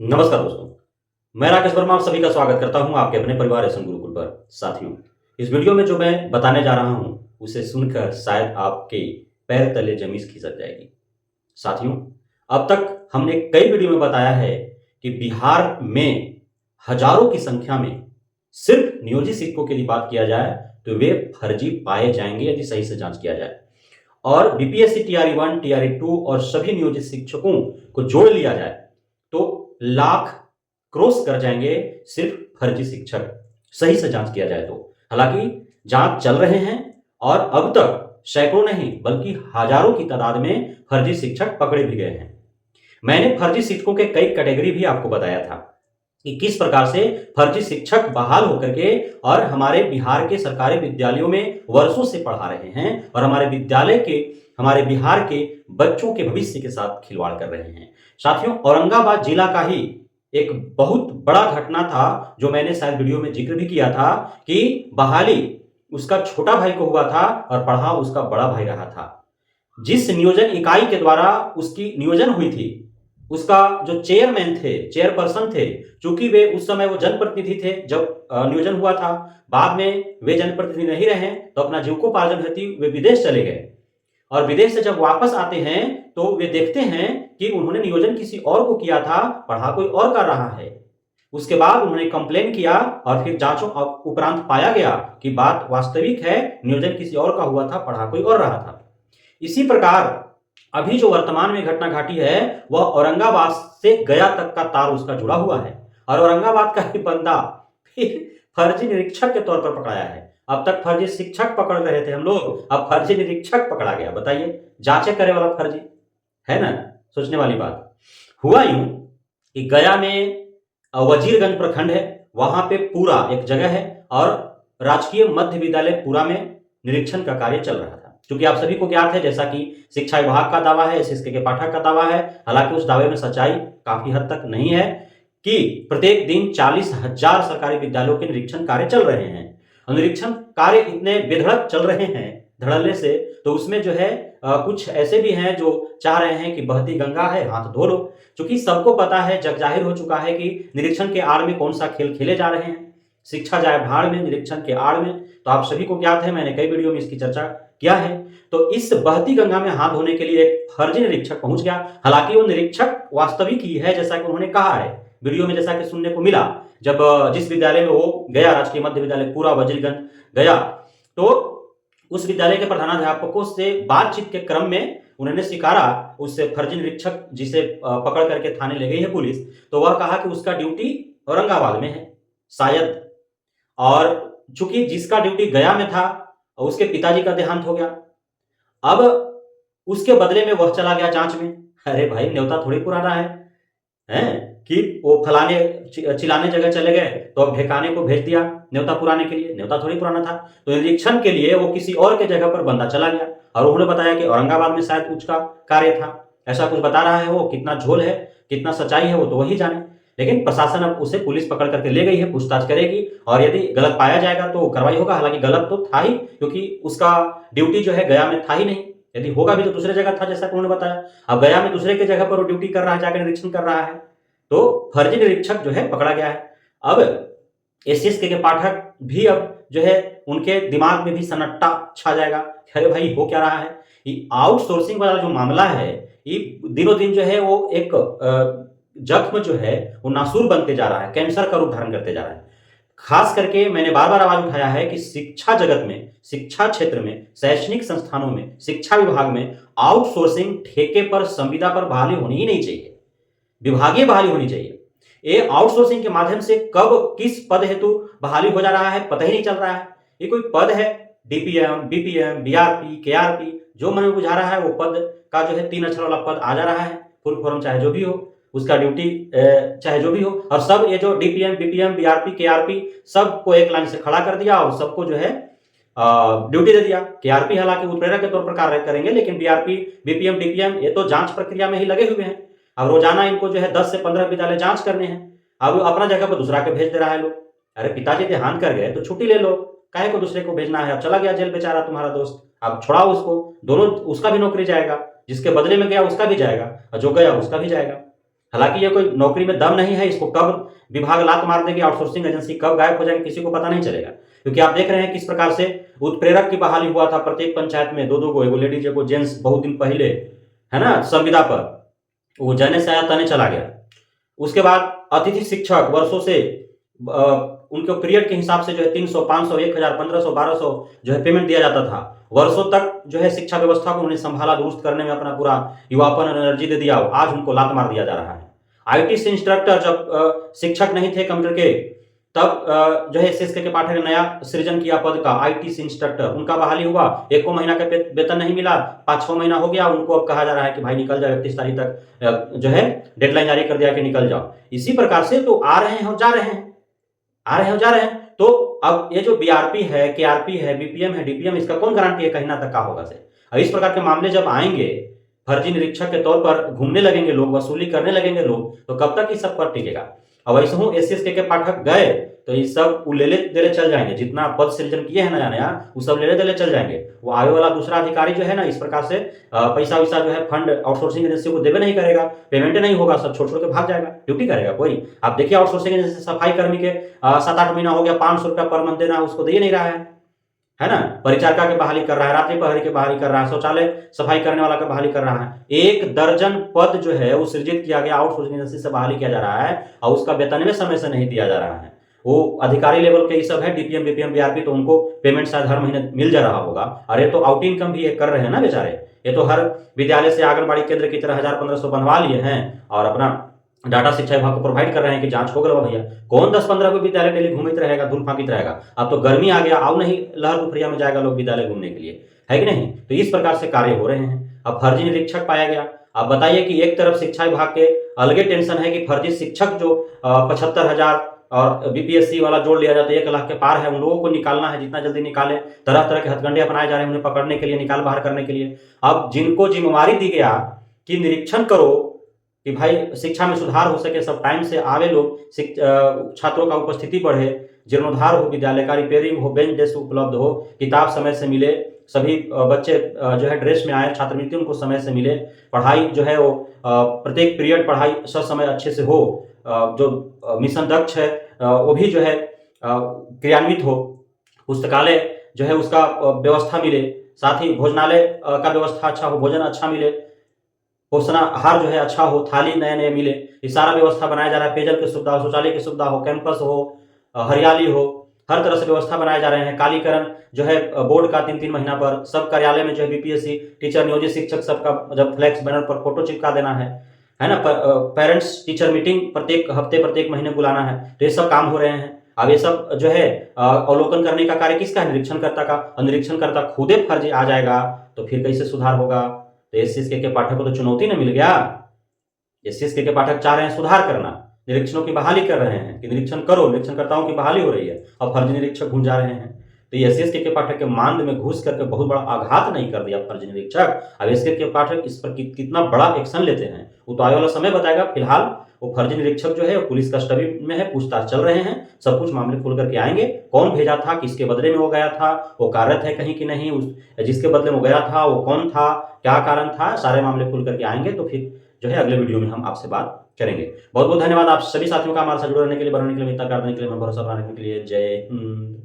नमस्कार दोस्तों, मैं राकेश वर्मा आप सभी का स्वागत करता हूं आपके अपने परिवार एसएम गुरुकुल पर। साथियों, इस वीडियो में जो मैं बताने जा रहा हूं उसे सुनकर शायद आपके पैर तले जमीन खिसक जाएगी। साथियों, अब तक हमने कई वीडियो में बताया है कि बिहार में हजारों की संख्या में सिर्फ नियोजित शिक्षकों की यदि बात किया जाए तो वे फर्जी पाए जाएंगे यदि सही से जांच किया जाए। और बीपीएससी टीआरई 1, टीआरई 2 और सभी नियोजित शिक्षकों को जोड़ लिया जाए तो लाख क्रॉस कर जाएंगे सिर्फ फर्जी शिक्षक, सही से जांच किया जाए तो। हालांकि जांच चल रहे हैं और अब तक सैकड़ों नहीं बल्कि हजारों की तादाद में फर्जी शिक्षक पकड़े भी गए हैं। मैंने फर्जी शिक्षकों के कई कैटेगरी भी आपको बताया था कि किस प्रकार से फर्जी शिक्षक बहाल होकर के और हमारे बिहार के सरकारी विद्यालयों में वर्षों से पढ़ा रहे हैं और हमारे बिहार के बच्चों के भविष्य के साथ खिलवाड़ कर रहे हैं। साथियों, औरंगाबाद जिला का ही एक बहुत बड़ा घटना था जो मैंने शायद वीडियो में जिक्र भी किया था कि बहाली उसका छोटा भाई को हुआ था और पढ़ा उसका बड़ा भाई रहा था। जिस नियोजन इकाई के द्वारा उसकी नियोजन हुई थी, उसका जो चेयरपर्सन थे, चूंकि वे उस समय वो जनप्रतिनिधि थे जब नियोजन हुआ था, बाद में वे जनप्रतिनिधि नहीं रहे तो अपना जीविकोपार्जन हेतु वे विदेश चले गए और विदेश से जब वापस आते हैं तो वे देखते हैं कि उन्होंने नियोजन किसी और को किया था, पढ़ा कोई और कर रहा है। उसके बाद उन्होंने कंप्लेन किया और फिर जांचों उपरांत पाया गया कि बात वास्तविक है, नियोजन किसी और का हुआ था, पढ़ा कोई और रहा था। इसी प्रकार अभी जो वर्तमान में घटना घटी है वह औरंगाबाद से गया तक का तार उसका जुड़ा हुआ है और औरंगाबाद का ही बंदा फिर फर्जी निरीक्षक के तौर पर पकड़ाया है। अब तक फर्जी शिक्षक पकड़ रहे थे हम लोग, अब फर्जी निरीक्षक पकड़ा गया। बताइए, जांचें करे वाला फर्जी है ना। सोचने वाली बात। हुआ यूं कि गया में वजीरगंज प्रखंड है, वहां पे पूरा एक जगह है और राजकीय मध्य विद्यालय पूरा में निरीक्षण का कार्य चल रहा था। क्योंकि आप सभी को ज्ञात है, जैसा कि शिक्षा विभाग का दावा है, एसएसके के पाठक का दावा है, हालांकि उस दावे में सच्चाई काफी हद तक नहीं है कि प्रत्येक दिन 40,000 सरकारी विद्यालयों के निरीक्षण कार्य चल रहे हैं। निरीक्षण कार्य इतने बेधड़क चल रहे हैं, धड़ल्ले से, तो उसमें जो है कुछ ऐसे भी हैं जो चाह रहे हैं कि बहती गंगा है हाथ धो लो। क्योंकि सबको पता है, जग जाहिर हो चुका है कि निरीक्षण के आड़ में कौन सा खेल खेले जा रहे हैं। शिक्षा जाए भाड़ में, निरीक्षण के आड़ में, तो आप सभी को ज्ञात है, मैंने कई वीडियो में इसकी चर्चा किया है। तो इस बहती गंगा में हाथ धोने के लिए एक फर्जी निरीक्षक पहुंच गया। हालांकि वो निरीक्षक वास्तविक ही है, जैसा कि उन्होंने कहा है वीडियो में, जैसा कि सुनने को मिला। जब जिस विद्यालय में वो गया, राजकीय मध्य विद्यालय पूरा वजीरगंज गया, तो उस विद्यालय के प्रधानाध्यापकों से बातचीत के क्रम में उन्होंने स्वीकारा, उससे फर्जी निरीक्षक जिसे पकड़ करके थाने ले गई है पुलिस, तो वह कहा कि उसका ड्यूटी औरंगाबाद में है शायद। और चूंकि जिसका ड्यूटी गया में था उसके पिताजी का देहांत हो गया, अब उसके बदले में वह चला गया जांच में। अरे भाई, न्योता थोड़ी पुराना है कि वो फलाने चिलाने जगह चले गए तो अब ठेकाने को भेज दिया न्योता पुराने के लिए। न्योता थोड़ी पुराना था, तो निरीक्षण के लिए वो किसी और के जगह पर बंदा चला गया और उन्होंने बताया कि औरंगाबाद में शायद उसका कार्य था, ऐसा कुछ बता रहा है। वो कितना झोल है, कितना सच्चाई है, वो तो वही जाने। लेकिन प्रशासन अब उसे पुलिस पकड़ करके ले गई है, पूछताछ करेगी और यदि गलत पाया जाएगा तो कार्रवाई होगा। हालांकि गलत तो था ही, क्योंकि उसका ड्यूटी जो है गया में था ही नहीं। यदि होगा भी तो दूसरे जगह था, जैसा उन्होंने बताया। अब गया में दूसरे के जगह पर वो ड्यूटी कर रहा है, जाकर निरीक्षण कर रहा है, तो फर्जी निरीक्षक जो है पकड़ा गया है। अब एसएसके के पाठक भी अब जो है उनके दिमाग में भी सन्नाटा छा जाएगा, अरे भाई हो क्या रहा है। ये आउटसोर्सिंग वाला जो मामला है, ये दिनों दिन जो है वो एक जख्म जो है वो नासूर बनते जा रहा है, कैंसर का रूप धारण करते जा रहा है। खास करके मैंने बार बार आवाज उठाया है कि शिक्षा जगत में, शिक्षा क्षेत्र में, शैक्षणिक संस्थानों में, शिक्षा विभाग में आउटसोर्सिंग, ठेके पर, संविदा पर बहाली होनी ही नहीं चाहिए, विभागीय बहाली होनी चाहिए। ये आउटसोर्सिंग के माध्यम से कब किस पद हेतु बहाली हो जा रहा है पता ही नहीं चल रहा है। ये कोई पद है, डीपीएम, बीपीएम, बीआरपी, केआरपी, जो मन में बुझा रहा है वो पद का जो है 3 अक्षर वाला पद आ जा रहा है। फुल फॉर्म चाहे जो भी हो, उसका ड्यूटी चाहे जो भी हो, और सब ये जो डीपीएम, बीपीएम, बीआरपी, केआरपी सबको एक लाइन से खड़ा कर दिया और सबको जो है ड्यूटी दे दिया। केआरपी हालांकि उत्प्रेरक के तौर पर कार्य करेंगे, लेकिन बीआरपी, बीपीएम, डीपीएम ये तो जांच प्रक्रिया में ही लगे हुए हैं। अब रोजाना इनको जो है 10 से 15 विद्यालय जांच करने हैं। अब अपना जगह पर दूसरा के भेज दे रहा है लोग। अरे पिताजी देहांत कर गए तो छुट्टी ले लो, काहे को दूसरे को भेजना है। अब चला गया जेल बेचारा तुम्हारा दोस्त, अब छोड़ाओ उसको, दोनों, उसका भी नौकरी जाएगा, जिसके बदले में गया उसका भी जाएगा और जो गया उसका भी जाएगा। हालांकि ये कोई नौकरी में दम नहीं है, इसको कब विभाग लात मार देगी, आउटसोर्सिंग एजेंसी कब गायब हो जाएगी, किसी को पता नहीं चलेगा। क्योंकि आप देख रहे हैं किस प्रकार से उत्प्रेरक की बहाली हुआ था प्रत्येक पंचायत में, दो दो गो, एगो लेडीज एगो जेंट्स, बहुत दिन पहले, है ना, संविदा पर वो जाने से आया तने चला गया। उसके बाद अतिथि शिक्षक वर्षों से उनके पीरियड के हिसाब से जो है 300, 500, 1000, 1500, 1200 जो है पेमेंट दिया जाता था। वर्षों तक जो है शिक्षा व्यवस्था को उन्हें संभाला, दुरुस्त करने में अपना पूरा युवापन और एनर्जी दे दिया, आज उनको लात मार दिया जा रहा है। आईटी से इंस्ट्रक्टर जब शिक्षक नहीं थे कंप्यूटर के, तब जो है एसएसके के पाठक ने नया सृजन किया पद का, आईटी से इंस्ट्रक्टर, उनका बहाली हुआ, एक को महीना का वेतन नहीं मिला, 5-6 महीना हो गया, उनको अब कहा जा रहा है कि भाई निकल जाओ, 31 तारीख तक जो है डेडलाइन जारी कर दिया कि निकल जाओ। इसी प्रकार से तो आ रहे हैं और जा रहे हैं, आ रहे हैं और जा रहे हैं। तो अब ये जो बीआरपी है, केआरपी है, बीपीएम है, डीपीएम, इसका कौन गारंटी है कहीं ना तक का होगा से। अब इस प्रकार के मामले जब आएंगे, फर्जी निरीक्षक के तौर पर घूमने लगेंगे लोग, वसूली करने लगेंगे लोग, तो कब तक इस सब पर टिकेगा। अब ऐसे हूँ एससीएसके के पाठक गए तो ये सब ले देले चल जाएंगे, जितना पद सृजन किए हैं नया नया वो सब ले देले चल जाएंगे। वो आगे वाला दूसरा अधिकारी जो है ना, इस प्रकार से पैसा वैसा जो है फंड आउटसोर्सिंग एजेंसी को देवे नहीं करेगा, पेमेंट नहीं होगा, सब छोड़ छोड़ के भाग जाएगा, ड्यूटी करेगा कोई। आप देखिए आउटसोर्सिंग एजेंसी सफाई कर्मी के 7-8 महीना हो गया, 500 रुपया पर मंथ देना उसको दे नहीं रहा है ना। परिचारिका की बहाली कर रहा है, रात्रि प्रहरी की बहाली कर रहा है, शौचालय सफाई करने वाला की बहाली कर रहा है। 1 दर्जन पद जो है वो सृजित किया गया, आउटसोर्सिंग एजेंसी से बहाली किया जा रहा है और उसका वेतन में समय से नहीं दिया जा रहा है। वो अधिकारी लेवल के ये सब है, डीपीएम, बीपीएम, बीआरपी, तो उनको पेमेंट शायद हर महीने मिल जा रहा होगा। और ये तो आउट इनकम भी ये कर रहे हैं ना बेचारे, ये तो हर विद्यालय से आंगनबाड़ी केंद्र की तरह 1000-1500 बनवा लिए हैं और अपना डाटा शिक्षा विभाग को प्रोवाइड कर रहे हैं कि जांच हो गया भैया। कौन 10-15 को विद्यालय डेली घूमित रहेगा, धूल फाकित रहेगा। अब तो गर्मी आ गया, आओ नहीं लहर दुपहरिया में जाएगा लोग विद्यालय घूमने के लिए, है कि नहीं। तो इस प्रकार से कार्य हो रहे हैं। अब फर्जी निरीक्षक पाया गया। अब बताइए कि एक तरफ शिक्षा विभाग के अलगे टेंशन है कि फर्जी शिक्षक जो 75,000 और बीपीएससी वाला जोड़ लिया जाता है 1 लाख के पार है, उन लोगों को निकालना है, जितना जल्दी निकाले। तरह तरह के हथकंडे अपनाए जा रहे हैं उन्हें पकड़ने के लिए, निकाल बाहर करने के लिए। अब जिनको जिम्मेवारी दी गया कि निरीक्षण करो कि भाई शिक्षा में सुधार हो सके, सब टाइम से आवे लोग, छात्रों का उपस्थिति बढ़े, जीर्णोद्धार हो, विद्यालय का रिपेयरिंग हो, बेंच डेस्क उपलब्ध हो, किताब समय से मिले, सभी बच्चे जो है ड्रेस में आए, छात्रवृत्ति उनको समय से मिले, पढ़ाई जो है वो प्रत्येक पीरियड पढ़ाई ससमय अच्छे से हो, जो मिशन दक्ष है वो भी जो है क्रियान्वित हो, पुस्तकालय जो है उसका व्यवस्था मिले, साथ ही भोजनालय का व्यवस्था अच्छा हो, भोजन अच्छा मिले, पोषणाहार जो है अच्छा हो, थाली नए नए मिले, ये सारा व्यवस्था बनाया जा रहा है। पेयजल की सुविधा हो, शौचालय की सुविधा हो, कैंपस हो, हरियाली हो, हर तरह से व्यवस्था बनाए जा रहे हैं। कालीकरण जो है बोर्ड का 3-3 महीना पर, सब कार्यालय में जो है बीपीएससी टीचर, नियोजित शिक्षक सबका जब फ्लैक्स बैनर पर फोटो चिपका देना है ना। पेरेंट्स टीचर मीटिंग प्रत्येक हफ्ते प्रत्येक महीने बुलाना है। तो ये सब काम हो रहे हैं। अब ये सब जो है अवलोकन करने का कार्य किसका है, निरीक्षणकर्ता का। और निरीक्षणकर्ता खुदे फर्जी आ जाएगा तो फिर कैसे सुधार होगा। तो एससीएसके के पाठक को तो चुनौती न मिल गया। एससीएसके के पाठक चाह रहे हैं सुधार करना, निरीक्षणों की बहाली कर रहे हैं कि निरीक्षण करो, निरीक्षणकर्ताओं की बहाली हो रही है और फर्जी निरीक्षक घूम जा रहे हैं। तो एससीएसके के पाठक के मांद में घुस करके बहुत बड़ा आघात नहीं कर दिया फर्जी निरीक्षक। अब एससीएसके के पाठक इस पर कितना बड़ा एक्शन लेते हैं वो तो आने वाला समय बताएगा। फिलहाल वो फर्जी निरीक्षक जो है वो पुलिस कस्टडी में है, पूछताछ चल रहे हैं, सब कुछ मामले खुल करके आएंगे। कौन भेजा था, किसके बदले में वो गया था, वो कार्यरत है कहीं कि नहीं, उस जिसके बदले में वो गया था वो कौन था, क्या कारण था, सारे मामले खुल करके आएंगे। तो फिर जो है अगले वीडियो में हम आपसे बात करेंगे। बहुत बहुत धन्यवाद आप सभी साथियों का हमारे साथ जुड़े रहने के लिए, बढ़ने के लिए, मित्रता करने के लिए, भरोसा बनाने के लिए। जय हिंद।